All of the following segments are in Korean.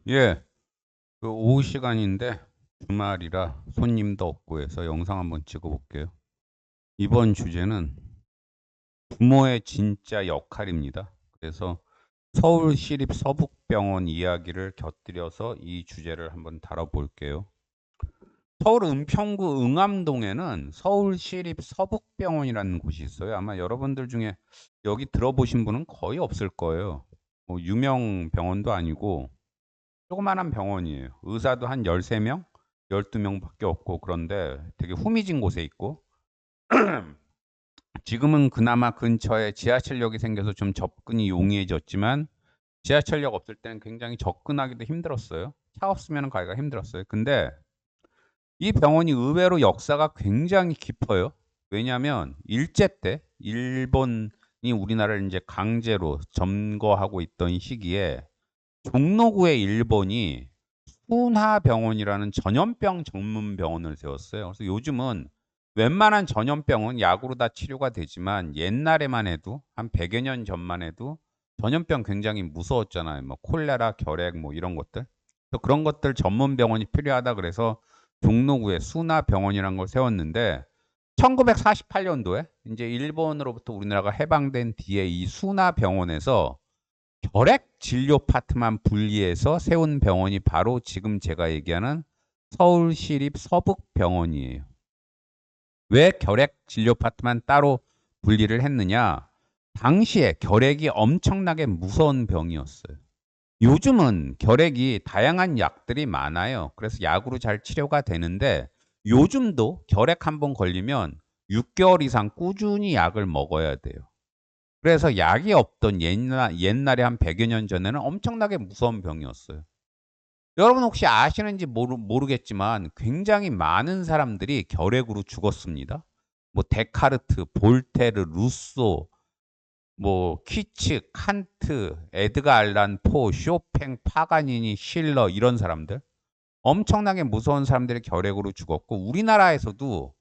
예, 그 오후 시간인데 주말이라 손님도 없고 해서 영상 한번 찍어볼게요. 이번 주제는 부모의 진짜 역할입니다. 그래서 서울시립서북병원 이야기를 곁들여서 이 주제를 한번 다뤄볼게요. 서울 은평구 응암동에는 서울시립서북병원이라는 곳이 있어요. 아마 여러분들 중에 여기 들어보신 분은 거의 없을 거예요. 뭐 유명 병원도 아니고 조그만한 병원이에요. 의사도 한 13명, 12명밖에 없고 그런데 되게 후미진 곳에 있고 지금은 그나마 근처에 지하철역이 생겨서 좀 접근이 용이해졌지만 지하철역 없을 때는 굉장히 접근하기도 힘들었어요. 차 없으면 가기가 힘들었어요. 근데 이 병원이 의외로 역사가 굉장히 깊어요. 왜냐하면 일제 때 일본이 우리나라를 이제 강제로 점거하고 있던 시기에 종로구에 일본이 순하병원이라는 전염병 전문 병원을 세웠어요. 그래서 요즘은 웬만한 전염병은 약으로 다 치료가 되지만 옛날에만 해도 한 100여 년 전만 해도 전염병 굉장히 무서웠잖아요. 뭐 콜레라, 결핵 뭐 이런 것들. 그래서 그런 것들 전문 병원이 필요하다 그래서 종로구에 순하병원이라는 걸 세웠는데 1948년도에 이제 일본으로부터 우리나라가 해방된 뒤에 이 순하병원에서 결핵 진료 파트만 분리해서 세운 병원이 바로 지금 제가 얘기하는 서울시립 서북병원이에요. 왜 결핵 진료 파트만 따로 분리를 했느냐? 당시에 결핵이 엄청나게 무서운 병이었어요. 요즘은 결핵이 다양한 약들이 많아요. 그래서 약으로 잘 치료가 되는데 요즘도 결핵 한 번 걸리면 6개월 이상 꾸준히 약을 먹어야 돼요. 그래서 약이 없던 옛날에 한 100여 년 전에는 엄청나게 무서운 병이었어요. 여러분 혹시 아시는지 모르겠지만 굉장히 많은 사람들이 결핵으로 죽었습니다. 뭐 데카르트, 볼테르, 루소, 뭐 키츠, 칸트, 에드가 알란 포, 쇼팽, 파가니니, 실러 이런 사람들 엄청나게 무서운 사람들이 결핵으로 죽었고 우리나라에서도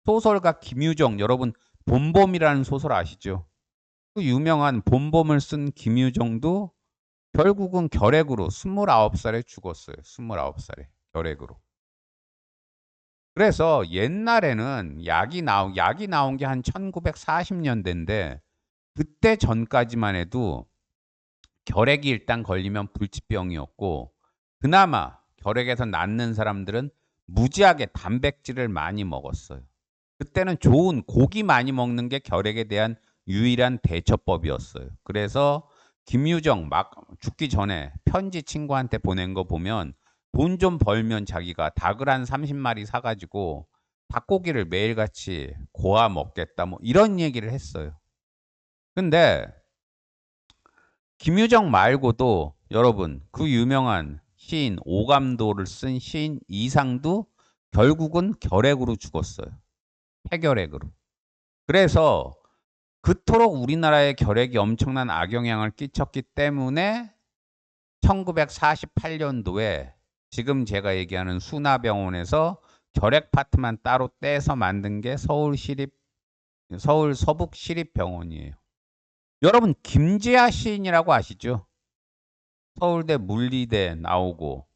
소설가 김유정 여러분 봄봄이라는 소설 아시죠? 그 유명한 봄봄을 쓴 김유정도 결국은 결핵으로 29살에 죽었어요. 29살에 결핵으로. 그래서 옛날에는 약이 나온 게 한 1940년대인데 그때 전까지만 해도 결핵이 일단 걸리면 불치병이었고 그나마 결핵에서 낫는 사람들은 무지하게 단백질을 많이 먹었어요. 그때는 좋은 고기 많이 먹는 게 결핵에 대한 유일한 대처법이었어요. 그래서 김유정 막 죽기 전에 편지 친구한테 보낸 거 보면 돈 좀 벌면 자기가 닭을 한 30마리 사가지고 닭고기를 매일같이 고아 먹겠다 뭐 이런 얘기를 했어요. 근데 김유정 말고도 여러분 그 유명한 시인 오감도를 쓴 시인 이상도 결국은 결핵으로 죽었어요. 폐결핵으로. 그래서 그토록 우리나라의 결핵이 엄청난 악영향을 끼쳤기 때문에 1948년도에 지금 제가 얘기하는 순하병원에서 결핵 파트만 따로 떼서 만든 게 서울 서북시립병원이에요. 여러분 김재하 시인이라고 아시죠? 서울대 물리대 나오고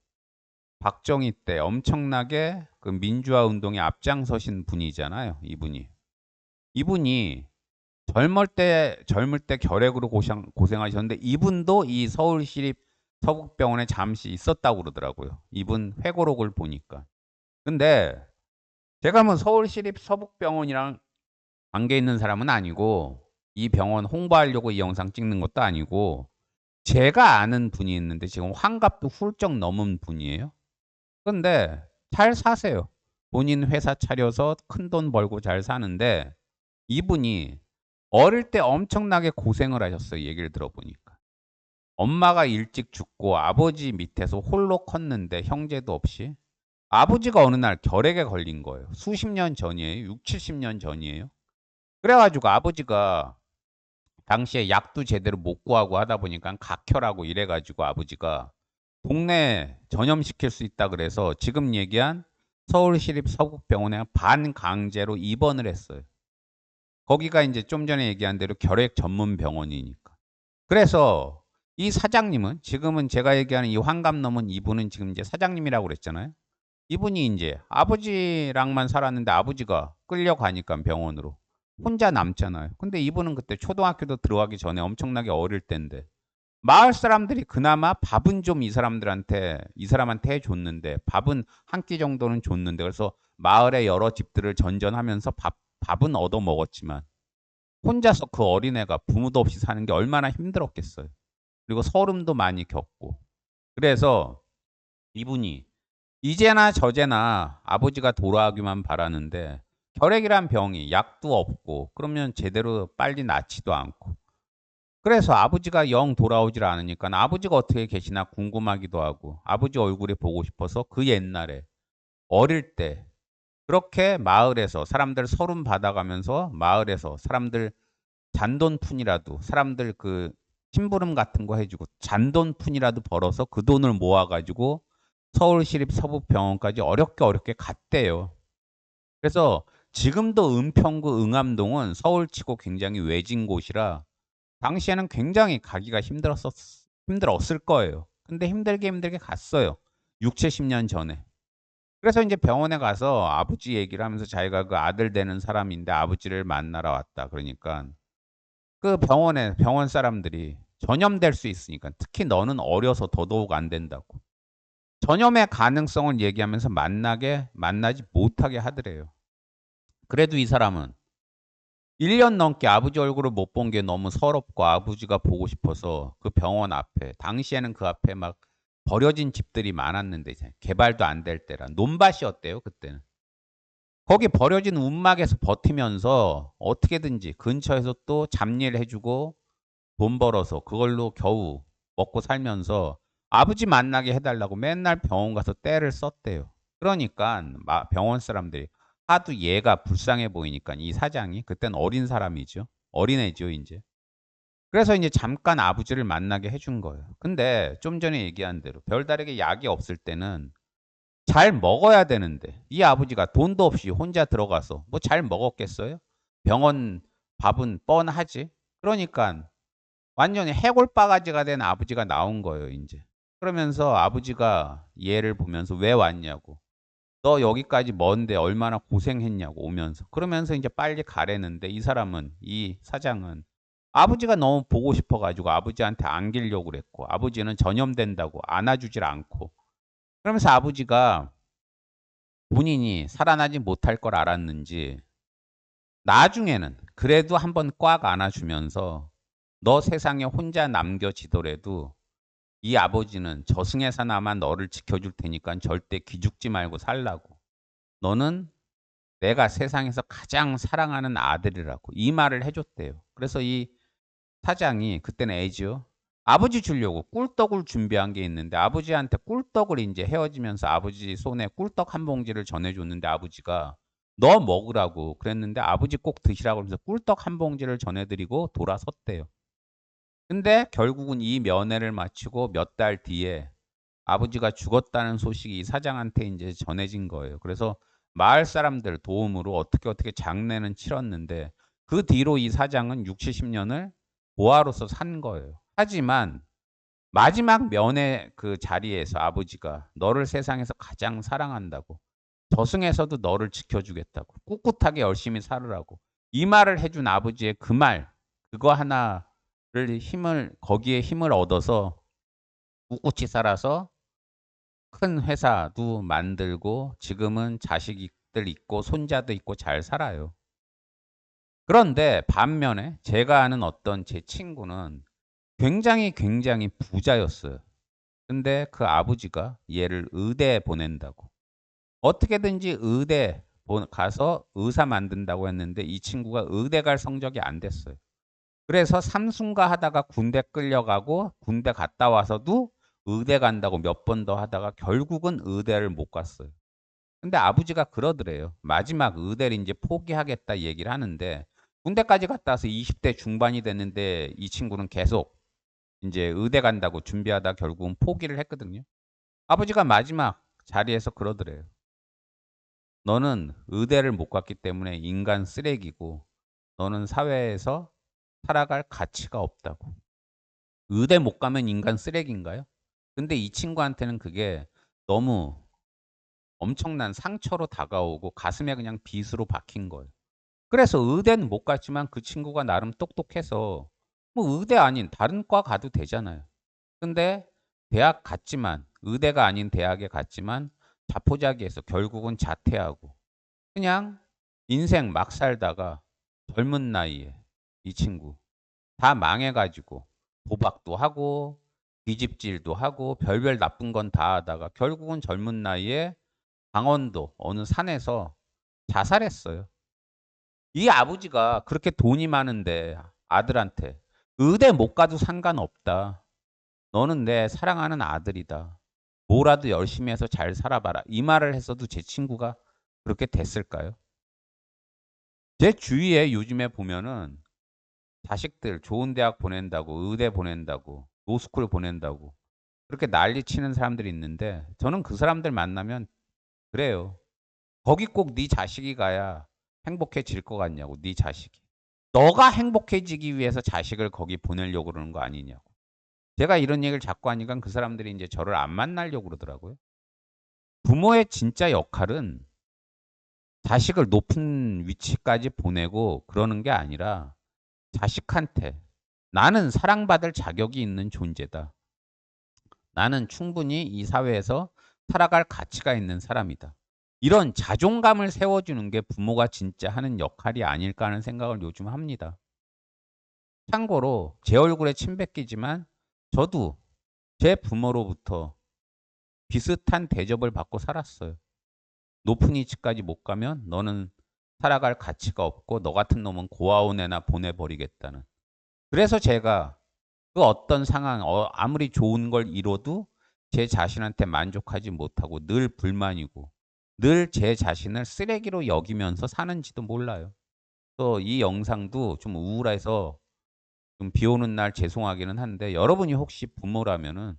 박정희 때 엄청나게 그 민주화 운동에 앞장서신 분이잖아요. 이분이 젊을 때 결핵으로 고생하셨는데 이분도 이 서울시립 서북병원에 잠시 있었다고 그러더라고요. 이분 회고록을 보니까. 근데 제가 뭐 서울시립 서북병원이랑 관계 있는 사람은 아니고 이 병원 홍보하려고 이 영상 찍는 것도 아니고 제가 아는 분이 있는데 지금 환갑도 훌쩍 넘은 분이에요. 근데 잘 사세요. 본인 회사 차려서 큰 돈 벌고 잘 사는데 이분이 어릴 때 엄청나게 고생을 하셨어요. 얘기를 들어보니까. 엄마가 일찍 죽고 아버지 밑에서 홀로 컸는데 형제도 없이 아버지가 어느 날 결핵에 걸린 거예요. 수십 년 전이에요. 6, 70년 전이에요. 그래가지고 아버지가 당시에 약도 제대로 못 구하고 하다 보니까 각혈하고 이래가지고 아버지가 동네 전염시킬 수 있다 그래서 지금 얘기한 서울시립 서북병원에 반강제로 입원을 했어요. 거기가 이제 좀 전에 얘기한 대로 결핵 전문 병원이니까. 그래서 이 사장님은 지금은 제가 얘기하는 이 환갑 넘은 이분은 지금 이제 사장님이라고 그랬잖아요. 이분이 인제 아버지랑만 살았는데 아버지가 끌려가니깐 병원으로 혼자 남잖아요. 근데 이분은 그때 초등학교도 들어가기 전에 엄청나게 어릴 땐데 마을 사람들이 그나마 밥은 좀 이 사람한테 해 줬는데 밥은 한 끼 정도는 줬는데 그래서 마을의 여러 집들을 전전하면서 밥은 얻어 먹었지만 혼자서 그 어린애가 부모도 없이 사는 게 얼마나 힘들었겠어요. 그리고 서름도 많이 겪고. 그래서 이분이 이제나 저제나 아버지가 돌아오기만 바라는데 결핵이란 병이 약도 없고 그러면 제대로 빨리 낫지도 않고 그래서 아버지가 영 돌아오질 않으니까 아버지가 어떻게 계시나 궁금하기도 하고 아버지 얼굴이 보고 싶어서 그 옛날에 어릴 때 그렇게 마을에서 사람들 서름 받아가면서 마을에서 사람들 잔돈푼이라도 사람들 그 심부름 같은 거 해주고 잔돈푼이라도 벌어서 그 돈을 모아가지고 서울시립 서북병원까지 어렵게 갔대요. 그래서 지금도 은평구 응암동은 서울치고 굉장히 외진 곳이라 당시에는 굉장히 가기가 힘들었을 거예요. 근데 힘들게 갔어요. 60-70년 전에. 그래서 인제 병원에 가서 아버지 얘기를 하면서 자기가 그 아들 되는 사람인데 아버지를 만나러 왔다 그러니깐 그 병원 사람들이 전염될 수 있으니까 특히 너는 어려서 더더욱 안 된다고. 전염의 가능성을 얘기하면서 만나지 못하게 하더래요. 그래도 이 사람은 1년 넘게 아버지 얼굴을 못 본 게 너무 서럽고 아버지가 보고 싶어서 그 병원 앞에 당시에는 그 앞에 막 버려진 집들이 많았는데 이제 개발도 안 될 때라 논밭이었대요 그때는. 거기 버려진 움막에서 버티면서 어떻게든지 근처에서 또 잡일 해 주고 돈 벌어서 그걸로 겨우 먹고 살면서 아버지 만나게 해 달라고 맨날 병원 가서 떼를 썼대요. 그러니깐 병원 사람들이 하도 얘가 불쌍해 보이니깐 이 사장이 그땐 어린 사람이죠. 어린애죠 인제. 그래서 인제 잠깐 아버지를 만나게 해준 거예요. 근데 좀 전에 얘기한 대로 별다르게 약이 없을 때는 잘 먹어야 되는데 이 아버지가 돈도 없이 혼자 들어가서 뭐 잘 먹었겠어요? 병원 밥은 뻔하지. 그러니깐 완전히 해골바가지가 된 아버지가 나온 거예요 인제. 그러면서 아버지가 얘를 보면서 "왜 왔냐."고. "너 여기까지 먼데 얼마나 고생했냐."고 오면서. 그러면서 인제 빨리 가라는데 이 사장은 아버지가 너무 보고 싶어 가지고 아버지한테 안기려고 그랬고 아버지는 전염된다고 안아주질 않고 그러면서 아버지가 본인이 살아나지 못할 걸 알았는지 나중에는 그래도 한번 꽉 안아주면서 "너 세상에 혼자 남겨지더라도 이 아버지는 저승에서나마 너를 지켜줄 테니깐 절대 기죽지 말고 살라고. 너는 내가 세상에서 가장 사랑하는 아들이라고." 이 말을 해 줬대요. 그래서 이 사장이 그때는 애죠. 아버지 주려고 꿀떡을 준비한 게 있는데 아버지한테 꿀떡을 인제 헤어지면서 아버지 손에 꿀떡 한 봉지를 전해 줬는데 아버지가 "너 먹으라."고 그랬는데 아버지 꼭 드시라고 그러면서 꿀떡 한 봉지를 전해 드리고 돌아섰대요. 근데 결국은 이 면회를 마치고 몇 달 뒤에 아버지가 죽었다는 소식이 이 사장한테 인제 전해진 거예요. 그래서 마을 사람들 도움으로 어떻게 장례는 치렀는데 그 뒤로 이 사장은 60-70 년을 고아로서 산 거예요. 하지만 마지막 면회 그 자리에서 아버지가 "너를 세상에서 가장 사랑한다고. 저승에서도 너를 지켜주겠다고. 꿋꿋하게 열심히 살으라고." 이 말을 해준 아버지의 그 말 그거 하나를 거기에 힘을 얻어서 꿋꿋이 살아서 큰 회사도 만들고 지금은 자식들 있고 손자도 있고 잘 살아요. 그런데 반면에 제가 아는 어떤 제 친구는 굉장히 부자였어요. 근데 그 아버지가 얘를 의대에 보낸다고. 어떻게든지 의대 가서 의사 만든다고 했는데 이 친구가 의대 갈 성적이 안 됐어요. 그래서 삼순가 하다가 군대 끌려가고 군대 갔다 와서도 의대 간다고 몇 번 더 하다가 결국은 의대를 못 갔어요. 근데 아버지가 그러더래요. 마지막 의대를 인제 포기하겠다 얘기를 하는데 군대까지 갔다 와서 20대 중반이 됐는데 이 친구는 계속 인제 의대 간다고 준비하다가 결국은 포기를 했거든요. 아버지가 마지막 자리에서 그러더래요. "너는 의대를 못 갔기 때문에 인간 쓰레기고 너는 사회에서 살아갈 가치가 없다고." 의대 못 가면 인간 쓰레기인가요? 근데 이 친구한테는 그게 너무 엄청난 상처로 다가오고 가슴에 그냥 빗으로 박힌 거예요. 그래서 의대는 못 갔지만 그 친구가 나름 똑똑해서 뭐 의대 아닌 다른 과 가도 되잖아요. 근데 대학 갔지만 의대가 아닌 대학에 갔지만 자포자기해서 결국은 자퇴하고 그냥 인생 막 살다가 젊은 나이에 이 친구 다 망해 가지고 도박도 하고 뒤집질도 하고 별별 나쁜 건 다 하다가 결국은 젊은 나이에 강원도 어느 산에서 자살했어요. 이 아버지가 그렇게 돈이 많은데 아들한테 "의대 못 가도 상관없다. 너는 내 사랑하는 아들이다. 뭐라도 열심히 해서 잘 살아 봐라." 이 말을 했어도 제 친구가 그렇게 됐을까요? 제 주위에 요즘에 보면은 자식들 좋은 대학 보낸다고 의대 보낸다고 로스쿨 보낸다고 그렇게 난리치는 사람들이 있는데 저는 그 사람들 만나면 그래요. "거기 꼭 네 자식이 가야 행복해질 것 같냐."고 "네 자식이." "너가 행복해지기 위해서 자식을 거기 보내려고 그러는 거 아니냐."고. 제가 이런 얘기를 자꾸 하니깐 그 사람들이 인제 저를 안 만나려고 그러더라고요. 부모의 진짜 역할은 자식을 높은 위치까지 보내고 그러는 게 아니라 자식한테 "나는 사랑받을 자격이 있는 존재다. 나는 충분히 이 사회에서 살아갈 가치가 있는 사람이다." 이런 자존감을 세워주는 게 부모가 진짜 하는 역할이 아닐까 하는 생각을 요즘 합니다. 참고로 제 얼굴에 침 뱉기지만 저도 제 부모로부터 비슷한 대접을 받고 살았어요. "높은 위치까지 못 가면 너는 살아갈 가치가 없고 너 같은 놈은 고아원 애나 보내 버리겠다."는. 그래서 제가 그 어떤 상황 아무리 좋은 걸 이뤄도 제 자신한테 만족하지 못하고 늘 불만이고 늘 제 자신을 쓰레기로 여기면서 사는지도 몰라요. 또 이 영상도 좀 우울해서 좀 비 오는 날 죄송하기는 한데 여러분이 혹시 부모라면은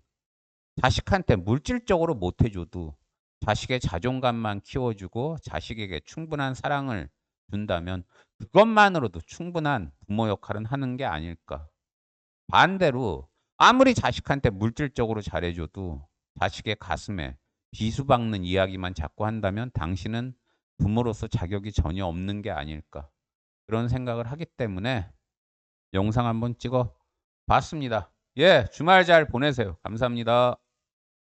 자식한테 물질적으로 못 해 줘도 자식의 자존감만 키워 주고 자식에게 충분한 사랑을 준다면 그것만으로도 충분한 부모 역할은 하는 게 아닐까. 반대로 아무리 자식한테 물질적으로 잘해 줘도 자식의 가슴에 비수박는 이야기만 자꾸 한다면 당신은 부모로서 자격이 전혀 없는 게 아닐까. 그런 생각을 하기 때문에 영상 한번 찍어 봤습니다. 예, 주말 잘 보내세요. 감사합니다.